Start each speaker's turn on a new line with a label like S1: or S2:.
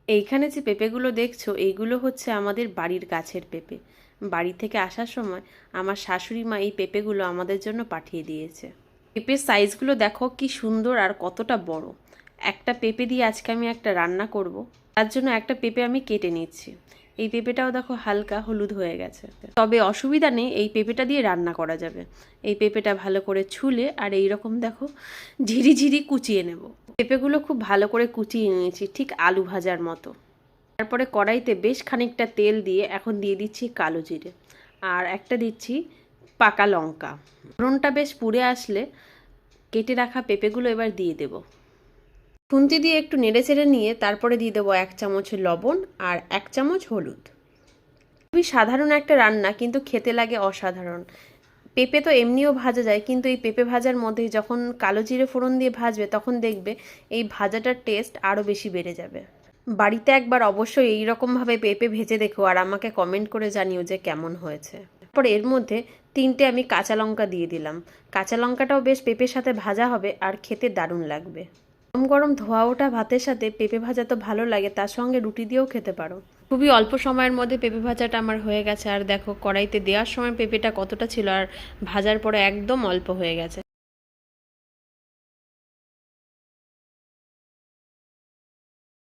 S1: এইখানে যে পেঁপেগুলো দেখছো এইগুলো হচ্ছে আমাদের বাড়ির গাছের পেঁপে। বাড়ি থেকে আসার সময় আমার শাশুড়ি মা এই পেঁপেগুলো আমাদের জন্য পাঠিয়ে দিয়েছে। পেঁপের সাইজগুলো দেখো কি সুন্দর আর কতটা বড়। একটা পেঁপে দিয়ে আজকে আমি একটা রান্না করব, তার জন্য একটা পেঁপে আমি কেটে নিচ্ছি। এই পেঁপেটাও দেখো হালকা হলুদ হয়ে গেছে, তবে অসুবিধা নেই, এই পেঁপেটা দিয়ে রান্না করা যাবে। এই পেঁপেটা ভালো করে ছুলে আর এই রকম দেখো ঝিরিঝিরি কুচিয়ে নেব। পেঁপেগুলো খুব ভালো করে কুচিয়ে নিয়েছি, ঠিক আলু ভাজার মতো। তারপরে কড়াইতে বেশ খানিকটা তেল দিয়ে এখন দিয়ে দিচ্ছি কালো জিরে, আর একটা দিচ্ছি পাকা লঙ্কা। ফোড়নটা বেশ পুড়ে আসলে কেটে রাখা পেঁপেগুলো এবার দিয়ে দেব। খুন্তি দিয়ে একটু নেড়েচেড়ে নিয়ে তারপরে দিয়ে দেবো 1 চামচ লবণ আর 1 চামচ হলুদ। খুবই সাধারণ একটা রান্না, কিন্তু খেতে লাগে অসাধারণ। পেঁপে তো এমনিও ভাজা যায়, কিন্তু এই পেঁপে ভাজার মধ্যে যখন কালো জিরে ফোড়ন দিয়ে ভাজবে তখন দেখবে এই ভাজাটার টেস্ট আরও বেশি বেড়ে যাবে। বাড়িতে একবার অবশ্যই এই রকমভাবে পেঁপে ভেজে দেখো আর আমাকে কমেন্ট করে জানিও যে কেমন হয়েছে। তারপর এর মধ্যে 3টে আমি কাঁচা লঙ্কা দিয়ে দিলাম। কাঁচা লঙ্কাটাও বেশ পেঁপের সাথে ভাজা হবে আর খেতে দারুণ লাগবে। গরম গরম ধোয়া ওঠা ভাতের সাথে পেঁপে ভাজা তো ভালো লাগে, তার সঙ্গে রুটি দিয়েও খেতে পারো। খুবই অল্প সময়ের মধ্যে পেঁপে ভাজাটা আমার হয়ে গেছে, আর দেখো কড়াইতে দেওয়ার সময় পেঁপেটা কতটা ছিল আর ভাজার পরে একদম অল্প হয়ে গেছে।